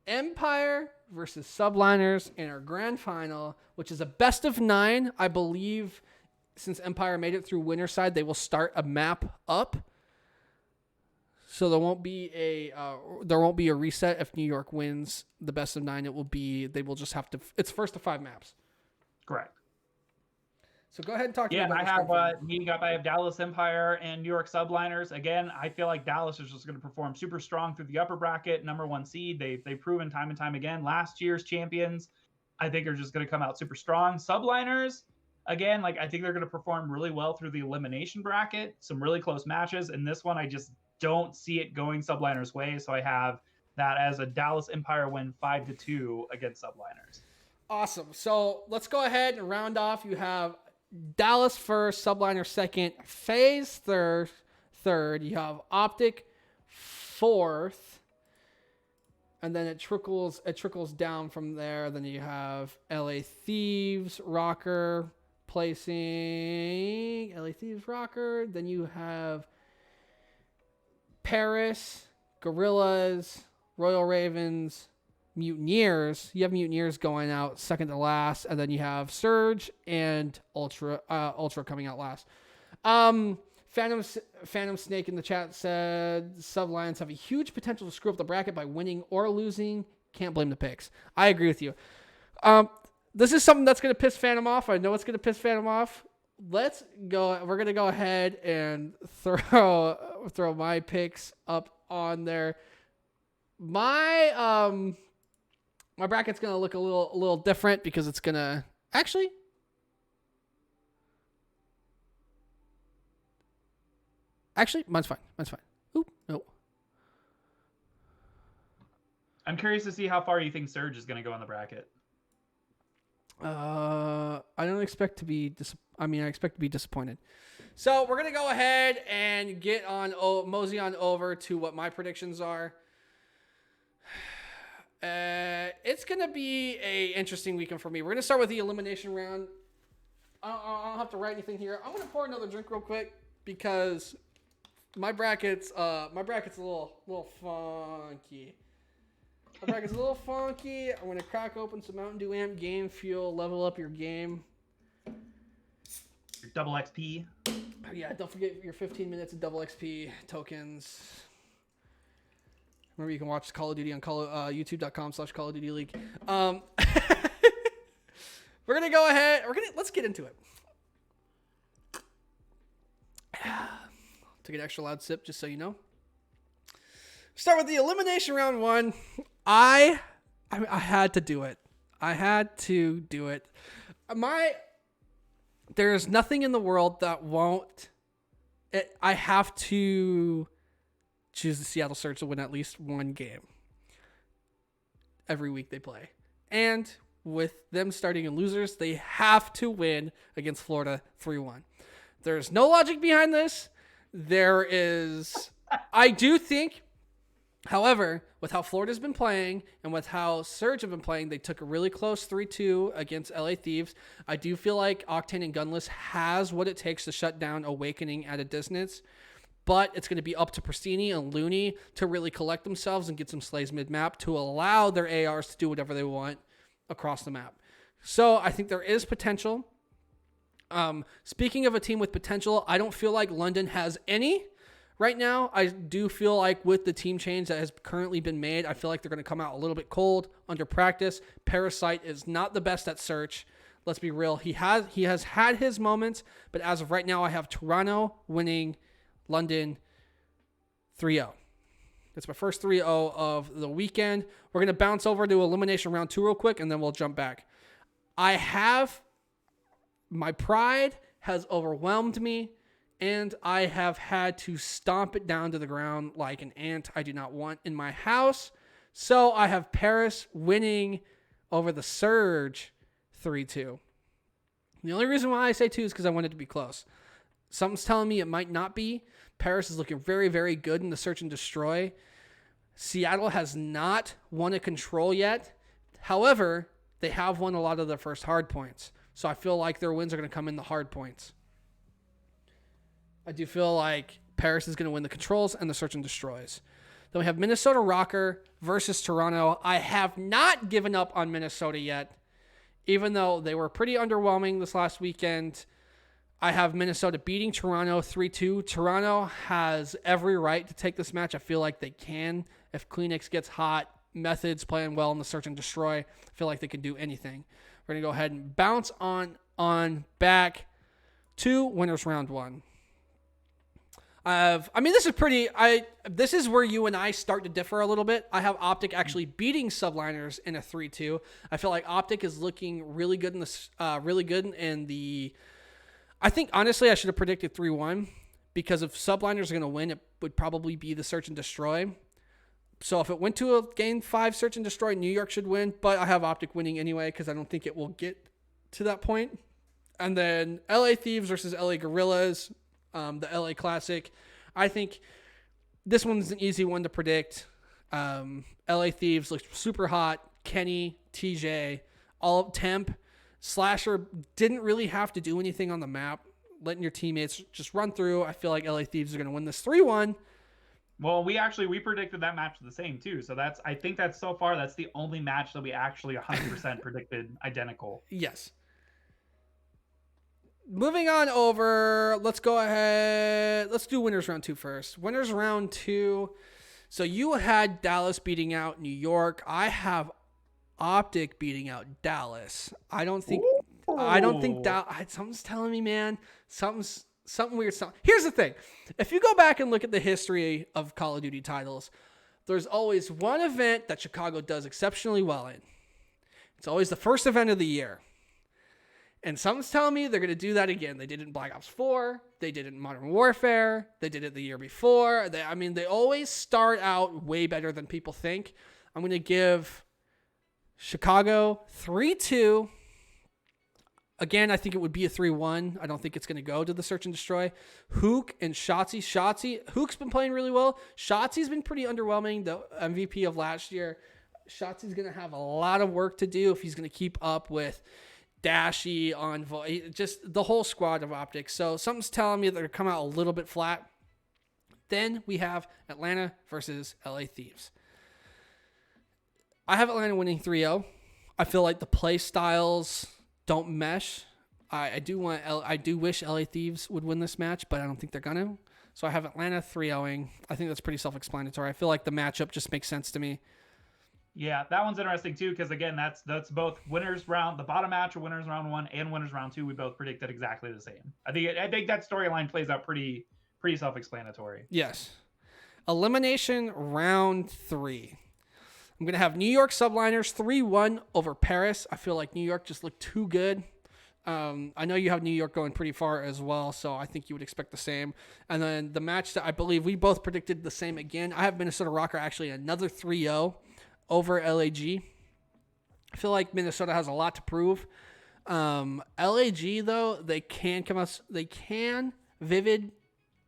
Empire versus Subliners in our grand final, which is a best of 9. I believe since Empire made it through winner side, they will start a map up. So there won't be a reset if New York wins the best of 9. They will just have to. It's first to 5 maps. Correct. So go ahead and talk. I have meeting up. I have Dallas Empire and New York Subliners. Again, I feel like Dallas is just going to perform super strong through the upper bracket, number 1 seed. They've proven time and time again. Last year's champions, I think, are just going to come out super strong. Subliners, again, I think they're going to perform really well through the elimination bracket. Some really close matches, and this one I just don't see it going Subliners' way. So I have that as a Dallas Empire win 5-2 against Subliners. Awesome. So let's go ahead and round off. You have Dallas first, Subliners second, FaZe third. You have Optic fourth, and then it trickles down from there. Then you have LA Thieves, Rooker placing LA Thieves, Rooker. Then you have Paris, Gorillas, Royal Ravens, Mutineers. You have Mutineers going out second to last, and then you have Surge and Ultra coming out last. Phantom Snake in the chat said Sublions have a huge potential to screw up the bracket by winning or losing. Can't blame the picks. I agree with you. This is something that's going to piss Phantom off. I know it's going to piss Phantom off. Let's go. We're going to go ahead and throw my picks up on there. My bracket's going to look a little different because it's going to actually mine's fine. Oop, no. I'm curious to see how far you think Surge is going to go in the bracket. I don't expect to be I expect to be disappointed. So we're gonna go ahead and get on mosey on over to what my predictions are. It's gonna be a interesting weekend for me. We're gonna start with the elimination round. I don't have to write anything here. I'm gonna pour another drink real quick because my bracket's a little funky. My bracket's a little funky. I'm going to crack open some Mountain Dew Amp Game Fuel, level up your game. Your double XP. Yeah, don't forget your 15 minutes of double XP tokens. Remember, you can watch Call of Duty on youtube.com/Call of Duty League. We're going to go ahead. Let's get into it. Took an extra loud sip just so you know. Start with the elimination round 1. I had to do it. There's nothing in the world that won't. I have to choose the Seattle Surge to win at least one game every week they play. And with them starting in losers, they have to win against Florida 3-1. There's no logic behind this. I do think, however, with how Florida's been playing and with how Surge have been playing, they took a really close 3-2 against LA Thieves. I do feel like Octane and Gunless has what it takes to shut down Awakening at a distance, but it's going to be up to Pristini and Looney to really collect themselves and get some slays mid-map to allow their ARs to do whatever they want across the map. So I think there is potential. Speaking of a team with potential, I don't feel like London has any. Right now, I do feel like with the team change that has currently been made, I feel like they're going to come out a little bit cold under practice. Parasite is not the best at search. Let's be real. He has had his moments, but as of right now, I have Toronto winning London 3-0. That's my first 3-0 of the weekend. We're going to bounce over to elimination round 2 real quick, and then we'll jump back. My pride has overwhelmed me. And I have had to stomp it down to the ground like an ant I do not want in my house. So I have Paris winning over the Surge 3-2. The only reason why I say 2 is because I want it to be close. Something's telling me it might not be. Paris is looking very, very good in the Search and Destroy. Seattle has not won a control yet. However, they have won a lot of their first hard points. So I feel like their wins are going to come in the hard points. I do feel like Paris is going to win the controls and the Search and Destroys. Then we have Minnesota Rocker versus Toronto. I have not given up on Minnesota yet, even though they were pretty underwhelming this last weekend. I have Minnesota beating Toronto 3-2. Toronto has every right to take this match. I feel like they can. If Kleenex gets hot, Methods playing well in the Search and Destroy, I feel like they can do anything. We're going to go ahead and bounce on back to winners round 1. This is where you and I start to differ a little bit. I have Optic actually beating Subliners in a 3-2. I feel like Optic is looking really good I think honestly I should have predicted 3-1 because if Subliners are going to win, it would probably be the Search and Destroy. So if it went to a game 5 Search and Destroy, New York should win, but I have Optic winning anyway because I don't think it will get to that point. And then LA Thieves versus LA Gorillas. The LA Classic. I think this one's an easy one to predict. LA Thieves looked super hot. Kenny, TJ, all temp. Slasher didn't really have to do anything on the map. Letting your teammates just run through. I feel like LA Thieves are going to win this 3-1. Well, we predicted that match the same too. So I think that's so far that's the only match that we actually 100% predicted identical. Yes. Moving on over, let's go ahead. Let's do winners round 2 first. Winners round 2. So you had Dallas beating out New York. I have Optic beating out Dallas. I don't think Dallas. Something's telling me, man. Something weird. Here's the thing. If you go back and look at the history of Call of Duty titles, there's always one event that Chicago does exceptionally well in. It's always the first event of the year. And something's telling me they're going to do that again. They did it in Black Ops 4. They did it in Modern Warfare. They did it the year before. They always start out way better than people think. I'm going to give Chicago 3-2. Again, I think it would be a 3-1. I don't think it's going to go to the Search and Destroy. Hook and Shotzi. Hook's been playing really well. Shotzi's been pretty underwhelming, the MVP of last year. Shotzi's going to have a lot of work to do if he's going to keep up with Dashy, just the whole squad of Optics. So something's telling me they're going to come out a little bit flat. Then we have Atlanta versus LA Thieves. I have Atlanta winning 3-0. I feel like the play styles don't mesh. I do wish LA Thieves would win this match, but I don't think they're going to. So I have Atlanta 3-0ing. I think that's pretty self-explanatory. I feel like the matchup just makes sense to me. Yeah, that one's interesting too, because again, that's both winners round, the bottom match of winners round 1 and winners round 2. We both predicted exactly the same. I think that storyline plays out pretty self-explanatory. Yes. Elimination round 3. I'm gonna have New York Subliners 3-1 over Paris. I feel like New York just looked too good. I know you have New York going pretty far as well, so I think you would expect the same. And then the match that I believe we both predicted the same again. I have Minnesota Rocker actually another 3-0. Over LAG. I feel like Minnesota has a lot to prove. LAG though, they can come out. They can. Vivid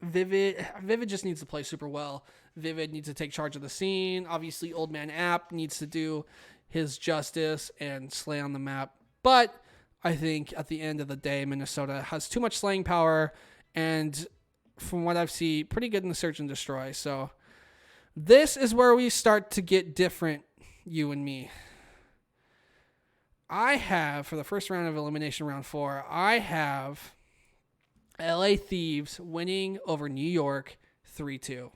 just needs to play super well. Vivid needs to take charge of the scene. Obviously, Old Man App needs to do his justice and slay on the map. But I think at the end of the day, Minnesota has too much slaying power, and from what I've seen, pretty good in the Search and Destroy. So this is where we start to get different. You and me. I have, for the first round of Elimination Round 4, I have LA Thieves winning over New York 3-2.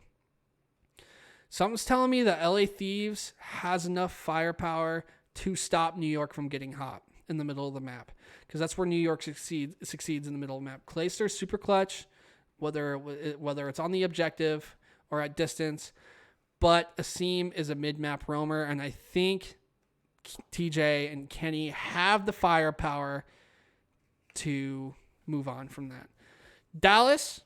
Something's telling me that LA Thieves has enough firepower to stop New York from getting hot in the middle of the map, because that's where New York succeeds in the middle of the map. Clayster's super clutch, whether it's on the objective or at distance. But Asim is a mid-map roamer, and I think TJ and Kenny have the firepower to move on from that. Dallas,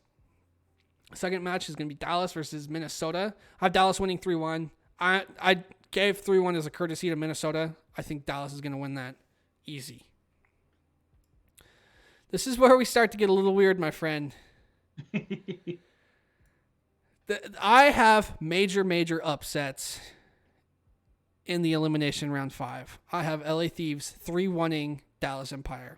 second match is going to be Dallas versus Minnesota. I have Dallas winning 3-1. I gave 3-1 as a courtesy to Minnesota. I think Dallas is going to win that easy. This is where we start to get a little weird, my friend. I have major upsets in the Elimination Round 5. I have LA Thieves 3-1ing Dallas Empire.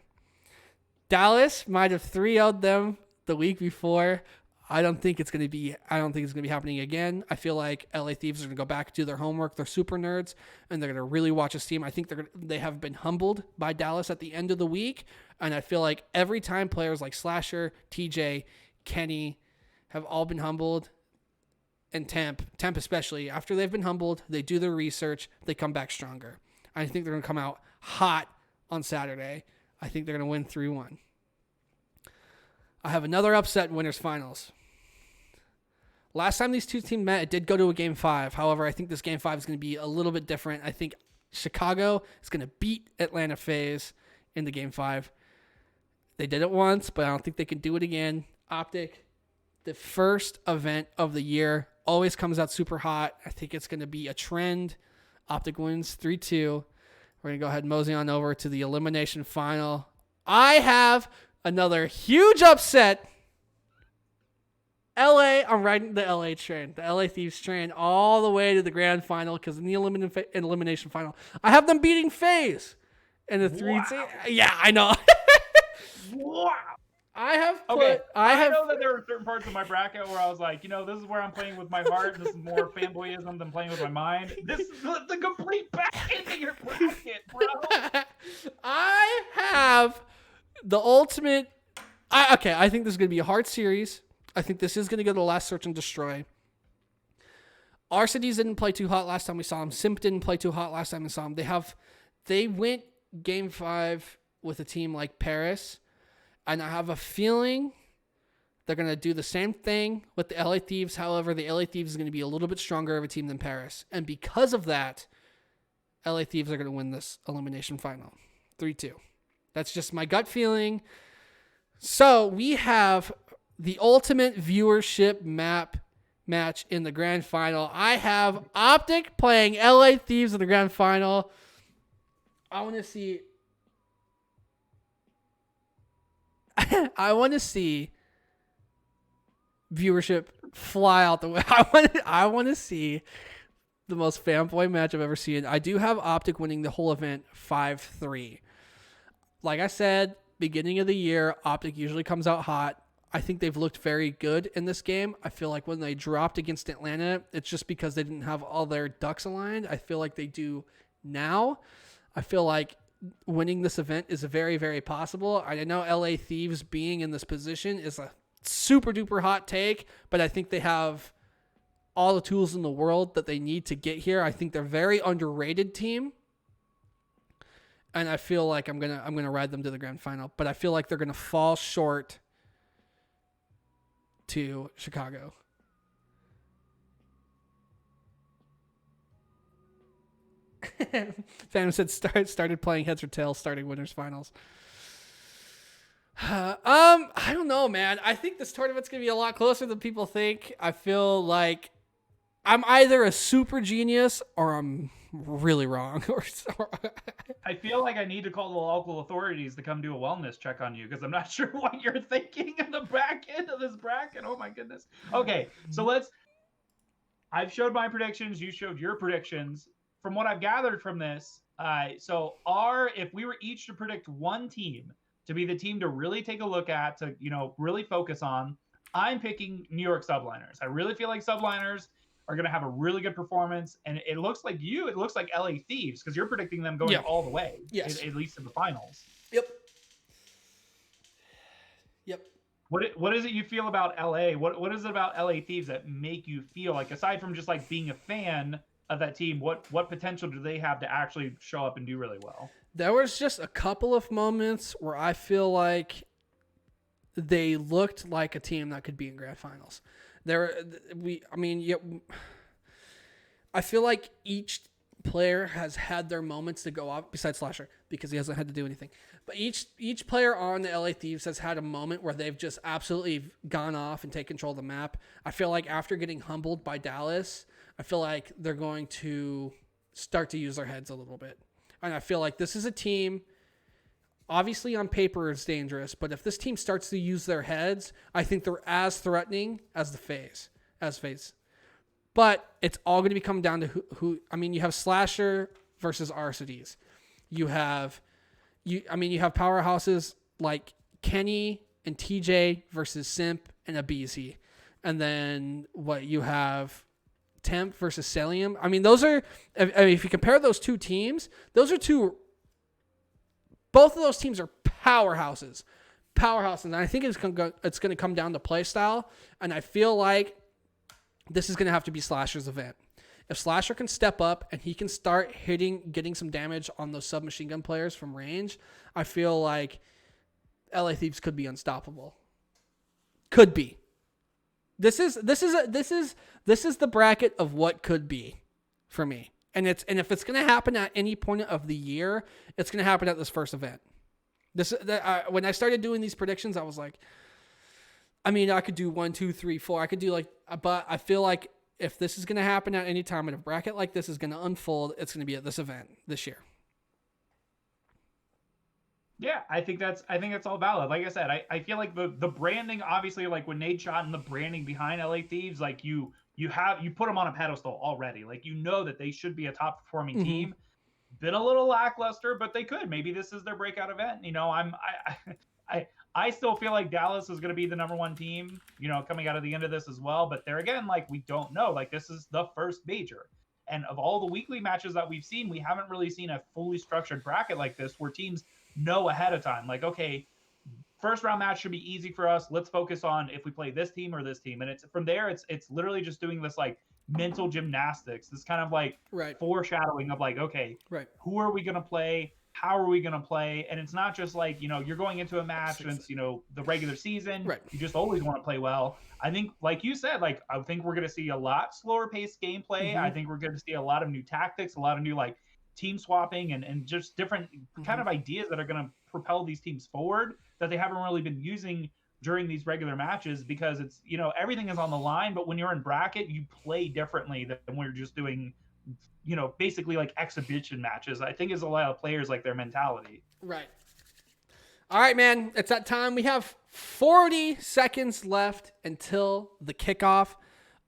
Dallas might have 3-0'd them the week before. I don't think it's going to be happening again. I feel like LA Thieves are going to go back, do their homework. They're super nerds, and they're going to really watch this team. I think they have been humbled by Dallas at the end of the week, and I feel like every time players like Slasher, TJ, Kenny have all been humbled, and Temp especially, after they've been humbled, they do their research, they come back stronger. I think they're going to come out hot on Saturday. I think they're going to win 3-1. I have another upset in Winners Finals. Last time these two teams met, it did go to a Game 5. However, I think this Game 5 is going to be a little bit different. I think Chicago is going to beat Atlanta FaZe in the Game 5. They did it once, but I don't think they can do it again. Optic, the first event of the year, always comes out super hot. I think it's going to be a trend. Optic wins 3-2. We're going to go ahead and mosey on over to the elimination final. I have another huge upset. I'm riding the LA train, the LA Thieves train, all the way to the grand final, because in the elimination final, I have them beating FaZe in the 3-2. Yeah, I know. Wow. I know that there are certain parts of my bracket where I was like, this is where I'm playing with my heart. This is more fanboyism than playing with my mind. This is the complete back end of your bracket, bro. I have the ultimate. I think this is going to be a hard series. I think this is going to go to the last search and destroy. Arcades didn't play too hot last time we saw him. Simp didn't play too hot last time we saw him. They went game 5 with a team like Paris, and I have a feeling they're going to do the same thing with the LA Thieves. However, the LA Thieves is going to be a little bit stronger of a team than Paris. And because of that, LA Thieves are going to win this elimination final. 3-2. That's just my gut feeling. So we have the ultimate viewership match in the grand final. I have Optic playing LA Thieves in the grand final. I want to see viewership fly out the way. I want to see the most fanboy match I've ever seen. I do have Optic winning the whole event 5-3. Like I said, beginning of the year, Optic usually comes out hot. I think they've looked very good in this game. I feel like when they dropped against Atlanta, it's just because they didn't have all their ducks aligned. I feel like they do now. I feel like winning this event is very, very possible. I know LA Thieves being in this position is a super duper hot take, but I think they have all the tools in the world that they need to get here. I think they're a very underrated team. And I feel like I'm gonna ride them to the grand final, but I feel like they're gonna fall short to Chicago. Phantom said started playing heads or tails starting winners finals. I don't know, man. I think this tournament's gonna be a lot closer than people think. I feel like I'm either a super genius or I'm really wrong. I feel like I need to call the local authorities to come do a wellness check on you because I'm not sure what you're thinking in the back end of this bracket. Oh my goodness. Okay, so I've showed my predictions. You showed your predictions. From what I've gathered from this, if we were each to predict one team to be the team to really take a look at, to really focus on, I'm picking New York Subliners. I really feel like Subliners are going to have a really good performance, and it looks like LA Thieves because you're predicting them going all the way, at least in the finals. Yep. What is it you feel about LA? What is it about LA Thieves that make you feel like, aside from just like being a fan of that team, what potential do they have to actually show up and do really well? There was just a couple of moments where I feel like they looked like a team that could be in grand finals. I feel like each player has had their moments to go off, besides Slasher, because he hasn't had to do anything. But each player on the LA Thieves has had a moment where they've just absolutely gone off and take control of the map. I feel like after getting humbled by Dallas, I feel like they're going to start to use their heads a little bit. And I feel like this is a team, obviously on paper it's dangerous, but if this team starts to use their heads, I think they're as threatening as the FaZe. But it's all going to be coming down to who you have Slasher versus Arcades. You have powerhouses like Kenny and TJ versus Simp and Abizi. And then you have Temp versus Celium. Those are, if you compare those two teams, both of those teams are powerhouses. And I think it's going to come down to play style. And I feel like this is going to have to be Slasher's event. If Slasher can step up and he can start getting some damage on those submachine gun players from range, I feel like LA Thieves could be unstoppable. Could be. This is the bracket of what could be for me. And if it's going to happen at any point of the year, it's going to happen at this first event. When I started doing these predictions, I was like, I could do 1, 2, 3, 4. I could do but I feel like if this is going to happen at any time and a bracket like this is going to unfold, it's going to be at this event this year. Yeah, I think that's all valid. Like I said, I feel like the branding, obviously, like when Nate shot in the branding behind LA Thieves, like you put them on a pedestal already. Like, that they should be a top performing team. Been a little lackluster, but they could. Maybe this is their breakout event. I still feel like Dallas is going to be the number one team, coming out of the end of this as well. But there again, like, we don't know. Like, this is the first major. And of all the weekly matches that we've seen, we haven't really seen a fully structured bracket like this where teams know ahead of time. Like, okay, first round match should be easy for us. Let's focus on if we play this team or this team. And it's from there, it's literally just doing this like mental gymnastics, this kind of like foreshadowing of like, okay, who are we going to play? How are we going to play? And it's not just like, you're going into a match and it's, the regular season. You just always want to play well. I think, like you said, like, I think we're going to see a lot slower paced gameplay. I think we're going to see a lot of new tactics, a lot of new like team swapping and just different kind of ideas that are going to propel these teams forward that they haven't really been using during these regular matches, because it's, everything is on the line. But when you're in bracket, you play differently than when you're just doing, basically like exhibition matches. I think is a lot of players like their mentality. Right. All right, man. It's that time. We have 40 seconds left until the kickoff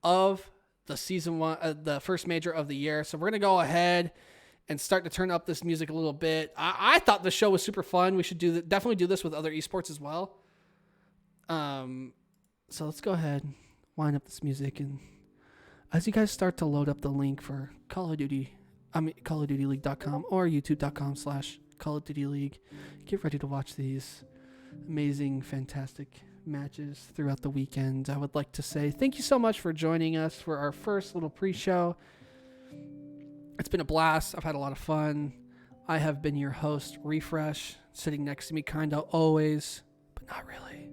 of the season one, the first major of the year. So we're going to go ahead and start to turn up this music a little bit. I thought the show was super fun. We should definitely do this with other esports as well. So let's go ahead and wind up this music, and as you guys start to load up the link for Call of Duty League.com or YouTube.com/Call of Duty League, get ready to watch these amazing, fantastic matches throughout the weekend. I would like to say thank you so much for joining us for our first little pre-show. It's been a blast. I've had a lot of fun. I have been your host, Refresh, sitting next to me kinda always, but not really.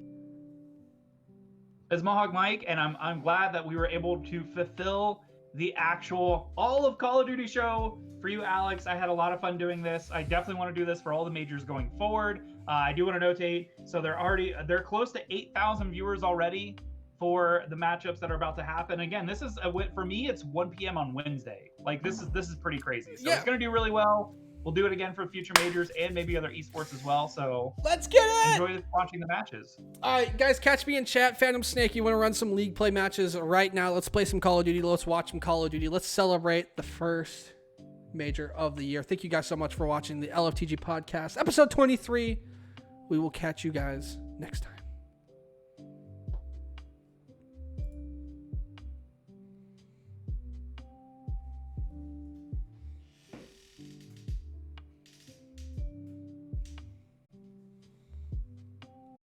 It's Mohawkmike, and I'm glad that we were able to fulfill the actual all of Call of Duty show for you, Alex. I had a lot of fun doing this. I definitely want to do this for all the majors going forward. I do want to notate, so they're close to 8,000 viewers already for the matchups that are about to happen. Again, this is for me, it's 1 p.m. on Wednesday. Like, this is pretty crazy. So It's going to do really well. We'll do it again for future majors and maybe other esports as well. So let's get it. Enjoy watching the matches. All right, guys, catch me in chat. Phantom Snake, you want to run some league play matches right now? Let's play some Call of Duty. Let's watch some Call of Duty. Let's celebrate the first major of the year. Thank you guys so much for watching the LFTG podcast, episode 23. We will catch you guys next time.